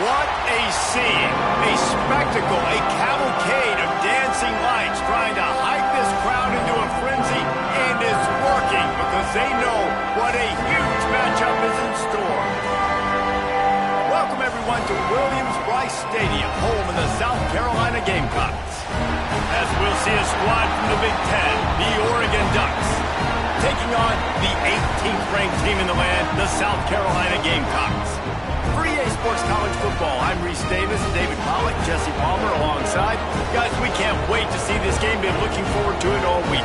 What a scene, a spectacle, a cavalcade of dancing lights trying to hype this crowd into a frenzy, and it's working because they know what a huge matchup is in store. Welcome everyone to Williams-Brice Stadium, home of the South Carolina Gamecocks. As we'll see a squad from the Big Ten, the Oregon Ducks, taking on the 18th ranked team in the land, the South Carolina Gamecocks. For EA Sports College Football, I'm Reese Davis, David Pollack, Jesse Palmer alongside. Guys, we can't wait to see this game. Been looking forward to it all week.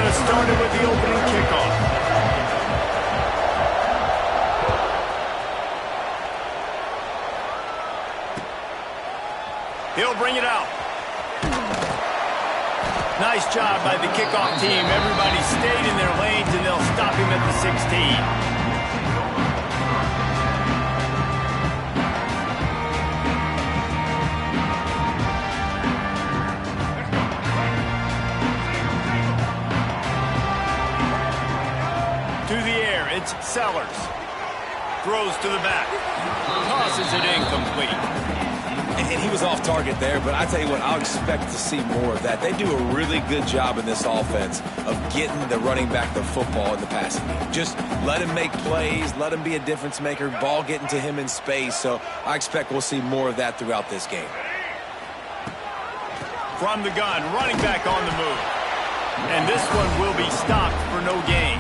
Started with the opening kickoff. He'll bring it out. Nice job by the kickoff team. Everybody stayed in their lanes, and they'll stop him at the 16. It's Sellers. Throws to the back. Tosses it incomplete. And he was off target there, but I tell you what, I'll expect to see more of that. They do a really good job in this offense of getting the running back the football in the passing game. Just let him make plays, let him be a difference maker, ball getting to him in space. So I expect we'll see more of that throughout this game. From the gun, running back on the move. And this one will be stopped for no gain.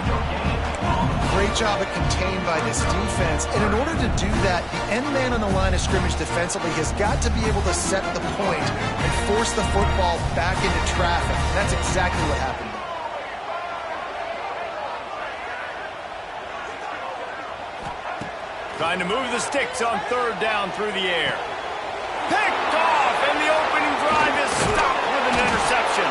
Great job at contained by this defense. And in order to do that, the end man on the line of scrimmage defensively has got to be able to set the point and force the football back into traffic. That's exactly what happened. Trying to move the sticks on third down through the air. Picked off, and the opening drive is stopped with an interception.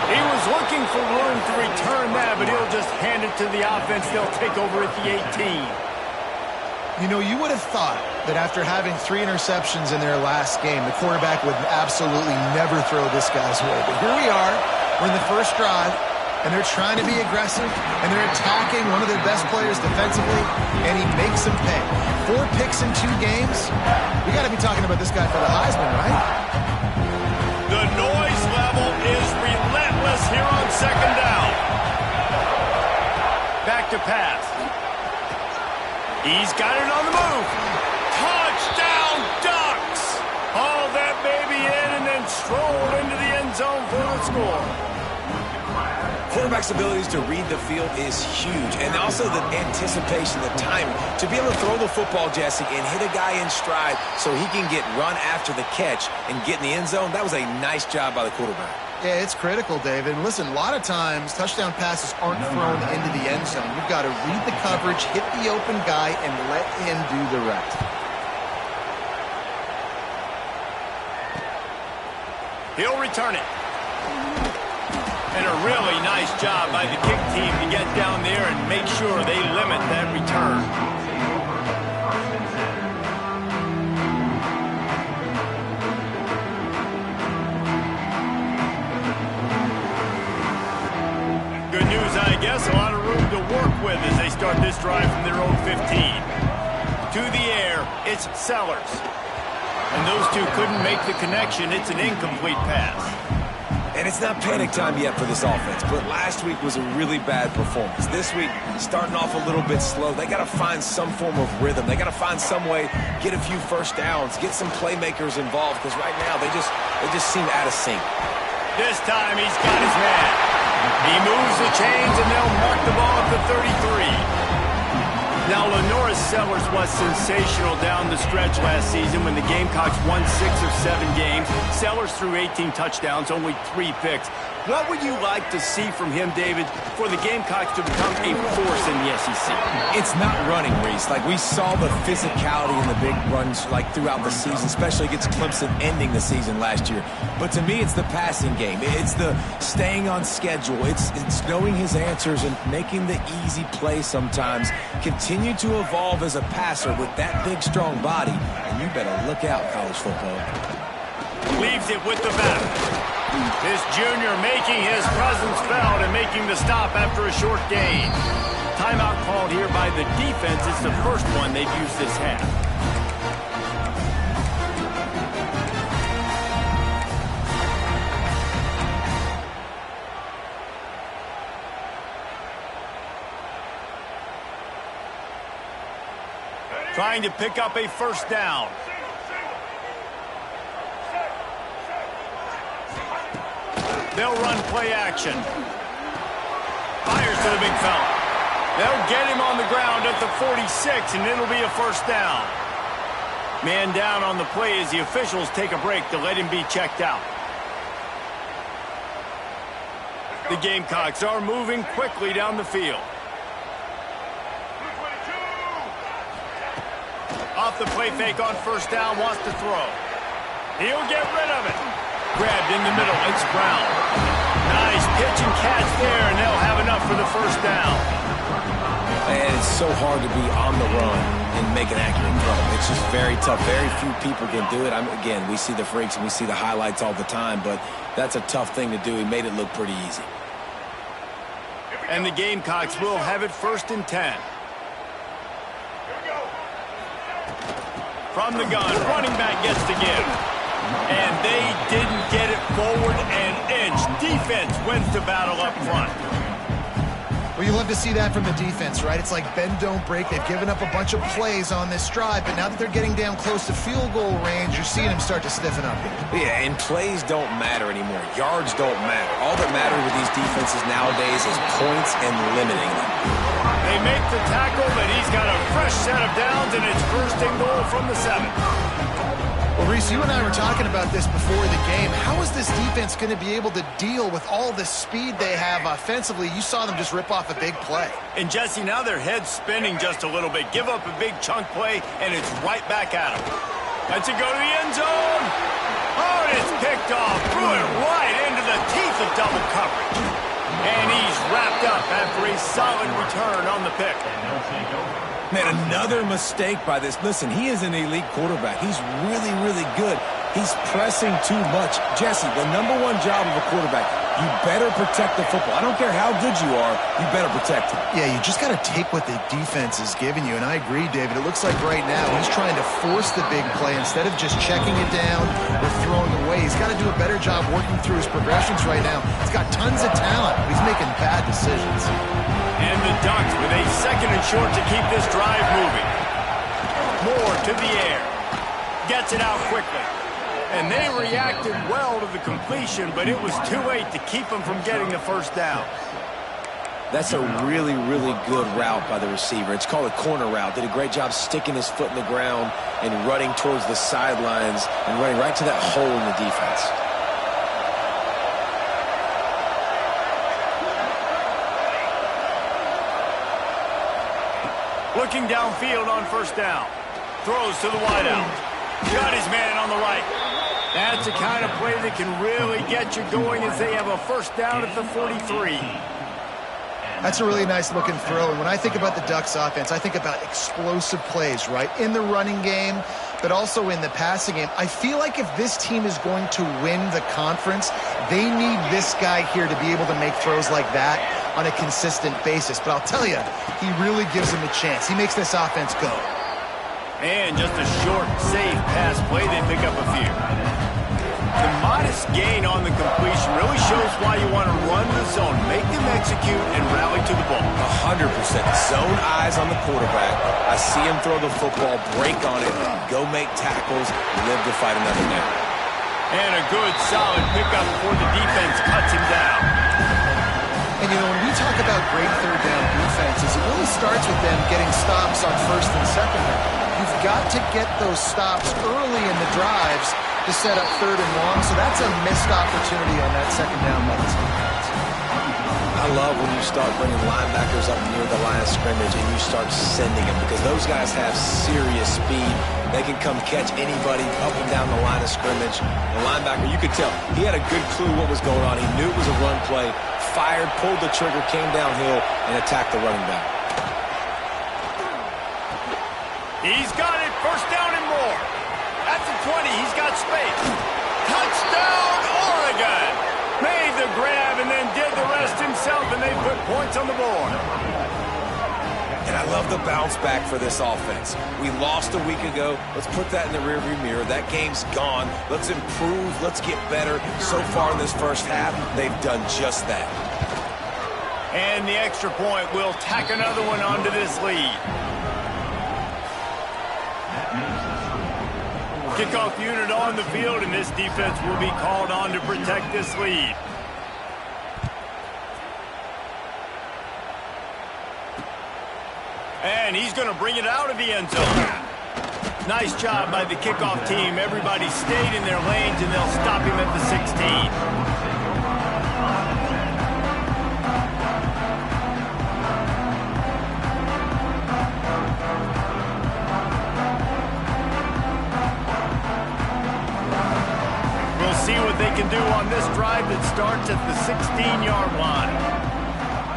He was looking for room to return that, but he'll just hand it to the offense. They'll take over at the 18. You know, you would have thought that after having 3 interceptions in their last game, the quarterback would absolutely never throw this guy's way. But here we are. We're in the first drive, and they're trying to be aggressive, and they're attacking one of their best players defensively, and he makes them pay. 4 picks in 2 games. We got to be talking about this guy for the Heisman, right? The noise level is relentless here on second down. Back to pass. He's got it on the move. Touchdown, Ducks! Haul that baby in and then stroll into the end zone for the score. Quarterback's abilities to read the field is huge, and also the anticipation, the timing. To be able to throw the football, Jesse, and hit a guy in stride so he can get run after the catch and get in the end zone, that was a nice job by the quarterback. Yeah, it's critical, David. And listen, a lot of times, touchdown passes aren't thrown into the end zone. You've got to read the coverage, hit the open guy, and let him do the rest. He'll return it. And a really nice job by the kick team to get down there and make sure they limit that return. Good news, I guess. A lot of room to work with as they start this drive from their own 15. To the air, it's Sellers. And those two couldn't make the connection. It's an incomplete pass. And it's not panic time yet for this offense, but last week was a really bad performance. This week, starting off a little bit slow. They got to find some form of rhythm. They got to find some way, get a few first downs, get some playmakers involved, because right now they just seem out of sync. This time he's got his man. He moves the chains, and they'll mark the ball at the 33. Now, Lenora Sellers was sensational down the stretch last season when the Gamecocks won 6 of 7 games. games. Sellers threw 18 touchdowns, only 3 picks. What would you like to see from him, David, for the Gamecocks to become a force in the SEC? It's not running, Reese. Like, we saw the physicality in the big runs, like, throughout the season, especially against Clemson ending the season last year. But to me, it's the passing game. It's the staying on schedule. It's knowing his answers and making the easy play sometimes. Continue to evolve as a passer with that big, strong body. And you better look out, college football. Leaves it with the back. This junior making his presence felt and making the stop after a short gain. Timeout called here by the defense. It's the first one they've used this half. Trying to pick up a first down. They'll run play action. Fires to the big fella. They'll get him on the ground at the 46, and it'll be a first down. Man down on the play as the officials take a break to let him be checked out. The Gamecocks are moving quickly down the field. Off the play fake on first down, wants to throw. He'll get rid of it. Grabbed in the middle, it's Brown. Nice pitch and catch there, and they'll have enough for the first down. And it's so hard to be on the run and make an accurate throw. It's just very tough. Very few people can do it. Again, we see the freaks and we see the highlights all the time, but that's a tough thing to do. He made it look pretty easy. And the Gamecocks will have it 1st and 10. From the gun, running back gets to give. And they didn't get it forward an inch. Defense wins the battle up front. Well, you love to see that from the defense, right? It's like bend, don't break. They've given up a bunch of plays on this drive, but now that they're getting down close to field goal range, you're seeing them start to stiffen up here. Yeah, and plays don't matter anymore. Yards don't matter. All that matters with these defenses nowadays is points and limiting them. They make the tackle, but he's got a fresh set of downs, and it's 1st and goal from the 7. Well, Reese, you and I were talking about this before the game. How is this defense going to be able to deal with all the speed they have offensively? You saw them just rip off a big play. And, Jesse, now their head's spinning just a little bit. Give up a big chunk play, and it's right back at them. Let's it go to the end zone. Oh, and it's picked off. Threw it right into the teeth of double coverage. And he's wrapped up after a solid return on the pick. Man, another mistake by this. Listen, he is an elite quarterback. He's really, really good. He's pressing too much. Jesse, the #1 job of a quarterback, you better protect the football. I don't care how good you are, you better protect it. Yeah, you just got to take what the defense is giving you, and I agree, David. It looks like right now he's trying to force the big play instead of just checking it down or throwing away. He's got to do a better job working through his progressions right now. He's got tons of talent, but he's making bad decisions. And the Ducks with a 2nd and short to keep this drive moving. Moore to the air. Gets it out quickly. And they reacted well to the completion, but it was too late to keep them from getting the first down. That's a really, really good route by the receiver. It's called a corner route. Did a great job sticking his foot in the ground and running towards the sidelines and running right to that hole in the defense. Looking downfield on first down. Throws to the wideout. Got his man on the right. That's the kind of play that can really get you going as they have a first down at the 43. That's a really nice looking throw. And when I think about the Ducks offense, I think about explosive plays, right? In the running game, but also in the passing game. I feel like if this team is going to win the conference, they need this guy here to be able to make throws like that on a consistent basis. But I'll tell you, he really gives them a chance. He makes this offense go. And just a short, safe pass play, they pick up a few. The modest gain on the completion really shows why you want to run the zone, make them execute, and rally to the ball. 100%. Zone eyes on the quarterback. I see him throw the football, break on it, go make tackles, live to fight another down. And a good, solid pickup before the defense cuts him down. And, you know, when we talk about great third down defenses, it really starts with them getting stops on 1st and 2nd down. You've got to get those stops early in the drives to set up 3rd and long, so that's a missed opportunity on that 2nd down by this defense. I love when you start bringing linebackers up near the line of scrimmage and you start sending them, because those guys have serious speed. They can come catch anybody up and down the line of scrimmage. The linebacker, you could tell, he had a good clue what was going on. He knew it was a run play, fired, pulled the trigger, came downhill, and attacked the running back. He's got it. 1st down and more. At the 20, he's got space. Touchdown, Oregon! Made the grab and then did the rest himself, and they put points on the board. And I love the bounce back for this offense. We lost a week ago. Let's put that in the rearview mirror. That game's gone. Let's improve. Let's get better. So far in this first half, they've done just that. And the extra point will tack another one onto this lead. Kickoff unit on the field, and this defense will be called on to protect this lead. And he's going to bring it out of the end zone. Nice job by the kickoff team. Everybody stayed in their lanes, and they'll stop him at the 16. See what they can do on this drive that starts at the 16-yard line.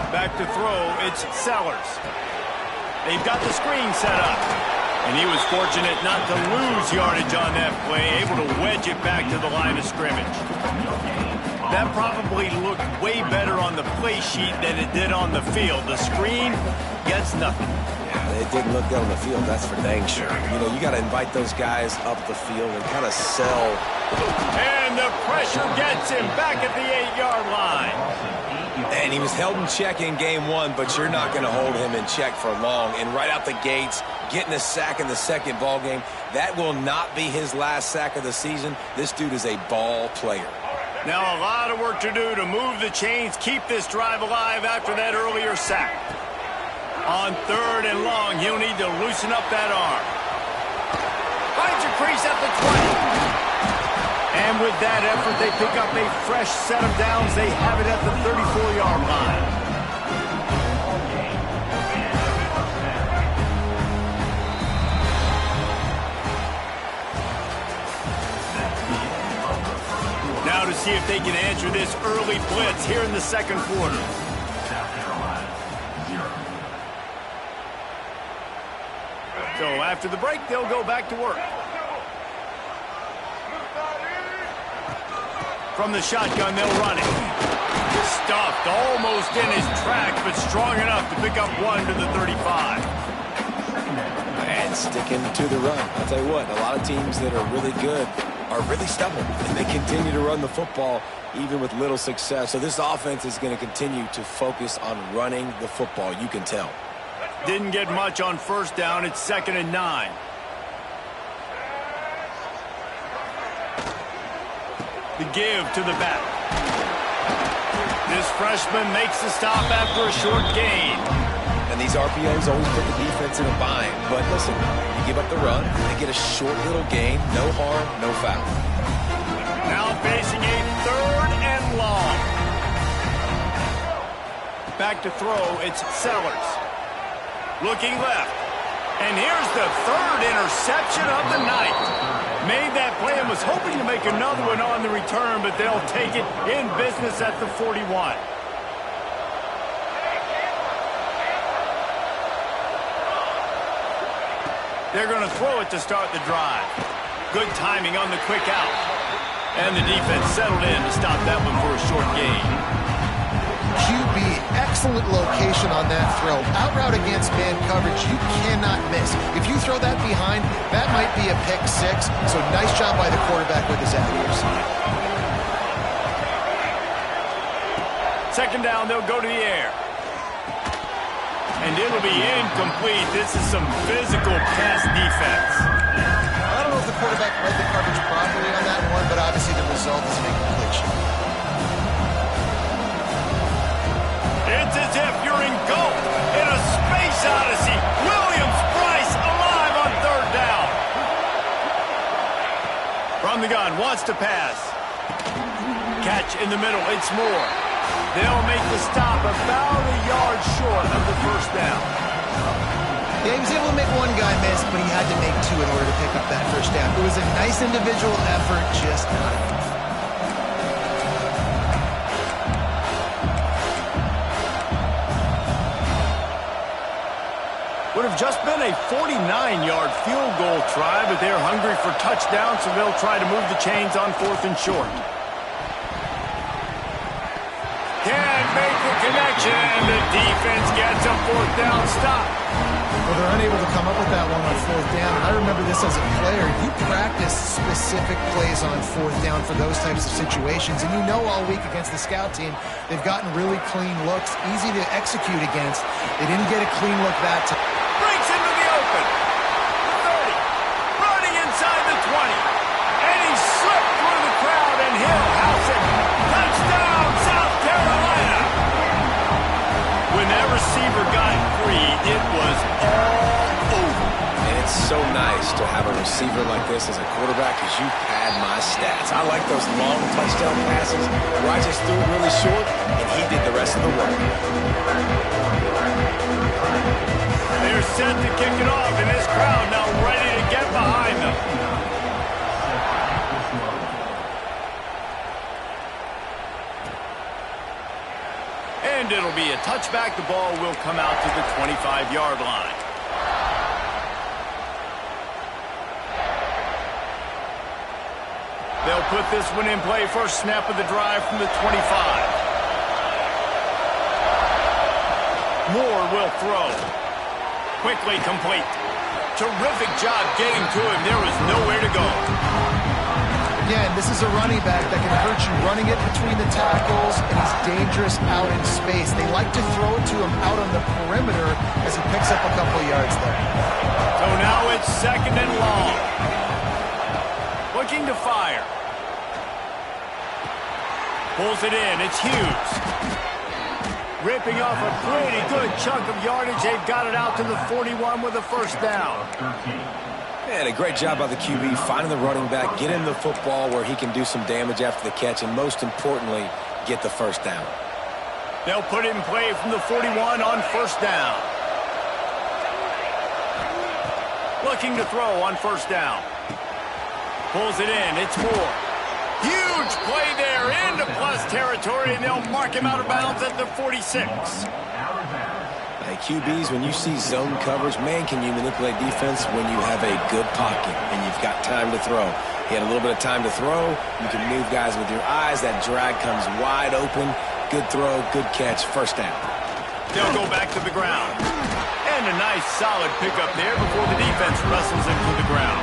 Back to throw, it's Sellers. They've got the screen set up. And he was fortunate not to lose yardage on that play, able to wedge it back to the line of scrimmage. That probably looked way better on the play sheet than it did on the field. The screen gets nothing. It didn't look good on the field, that's for dang sure. You know, you got to invite those guys up the field and kind of sell. And the pressure gets him back at the 8-yard line. And he was held in check in game 1, but you're not going to hold him in check for long. And right out the gates, getting a sack in the 2nd ball game, that will not be his last sack of the season. This dude is a ball player. Now a lot of work to do to move the chains, keep this drive alive after that earlier sack. On 3rd and long, he'll need to loosen up that arm. Finds a crease at the 20. And with that effort, they pick up a fresh set of downs. They have it at the 34-yard line. Now to see if they can answer this early blitz here in the 2nd quarter. So after the break, they'll go back to work. From the shotgun, they'll run it. Stuffed almost in his track, but strong enough to pick up one to the 35. And sticking to the run. I'll tell you what, a lot of teams that are really good are really stubborn, and they continue to run the football even with little success. So this offense is going to continue to focus on running the football. You can tell. Didn't get much on 1st down. It's 2nd and 9. The give to the back. This freshman makes the stop after a short gain. And these RPOs always put the defense in a bind. But listen, you give up the run, they get a short little gain. No harm, no foul. Now facing a 3rd and long. Back to throw, it's Sellers. Looking left. And here's the 3rd interception of the night. Made that play and was hoping to make another one on the return, but they'll take it in business at the 41. They're going to throw it to start the drive. Good timing on the quick out. And the defense settled in to stop that one for a short gain. QB, excellent location on that throw. Out route against man coverage, you cannot miss. If you throw that behind, that might be a pick 6. So nice job by the quarterback with his accuracy. 2nd down, they'll go to the air. And it'll be incomplete. This is some physical pass defense. I don't know if the quarterback read the coverage properly on that one, but obviously the result is an incompletion. It's as if you're engulfed in a space odyssey. Williams-Brice alive on 3rd wants to pass. Catch in the middle. It's Moore. They'll make the stop about a yard short of the first down. Yeah, he was able to make one guy miss, but he had to make two in order to pick up that first down. It was a nice individual effort, just not enough. Would have just been a 49-yard field goal try, but they're hungry for touchdowns, so they'll try to move the chains on 4th and short. Can't make the connection, and the defense gets a 4th down stop. Well, they're unable to come up with that one on 4th down. And I remember this as a player. You practice specific plays on 4th down for those types of situations, and you know all week against the scout team, they've gotten really clean looks, easy to execute against. They didn't get a clean look that time. Breaks into the open. 30. Running inside the 20. And he slipped through the crowd, and he'll house it. Touchdown, South Carolina. When that receiver got free, it was all over. And it's so nice to have a receiver like this as a quarterback because you pad my stats. I like those long touchdown passes where I just threw it really short, and he did the rest of the work. They're set to kick it off, and this crowd now ready to get behind them. And it'll be a touchback. The ball will come out to the 25-yard line. They'll put this one in play. First snap of the drive from the 25. Moore will throw. Quickly complete. Terrific job getting to him. There was nowhere to go. Again, this is a running back that can hurt you running it between the tackles, and he's dangerous out in space. They like to throw it to him out on the perimeter as he picks up a couple yards there. So now it's 2nd and long. Looking to fire. Pulls it in. It's Hughes. Ripping off a pretty good chunk of yardage. They've got it out to the 41 with a first down. And a great job by the QB finding the running back, getting the football where he can do some damage after the catch, and most importantly, get the first down. They'll put it in play from the 41 on first down. Looking to throw on first down. Pulls it in. It's Moore. Huge play there into plus territory, and they'll mark him out of bounds at the 46. Hey, QBs, when you see zone coverage, man, can you manipulate defense when you have a good pocket and you've got time to throw. He had a little bit of time to throw. You can move guys with your eyes. That drag comes wide open. Good throw, good catch, first down. They'll go back to the ground. And a nice solid pickup there before the defense wrestles him to the ground.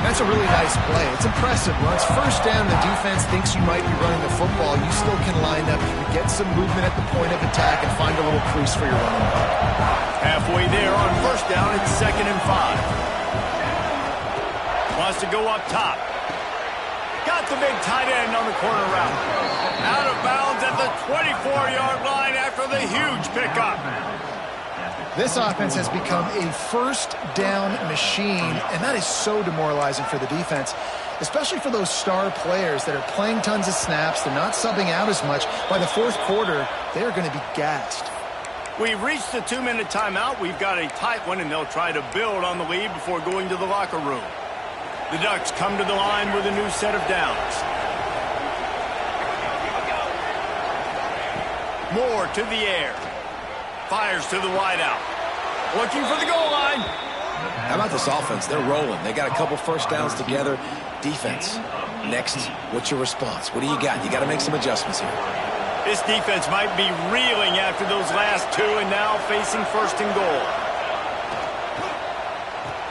That's a really nice play. It's impressive. When it's first down, the defense thinks you might be running the football. You still can line up. You can get some movement at the point of attack and find a little crease for your running back. Halfway there on first down, it's 2nd and 5. Wants to go up top. Got the big tight end on the corner route. Out of bounds at the 24-yard line after the huge pickup. This offense has become a first down machine, and that is so demoralizing for the defense, especially for those star players that are playing tons of snaps. They're not subbing out as much. By the fourth quarter, they're going to be gassed. We've reached the 2-minute timeout. We've got a tight one, and they'll try to build on the lead before going to the locker room. The Ducks come to the line with a new set of downs. Moore to the air. Fires to the wideout. Looking for the goal line. How about this offense? They're rolling. They got a couple first downs together. Defense. Next, what's your response? What do you got? You got to make some adjustments here. This defense might be reeling after those last two and now facing 1st and goal.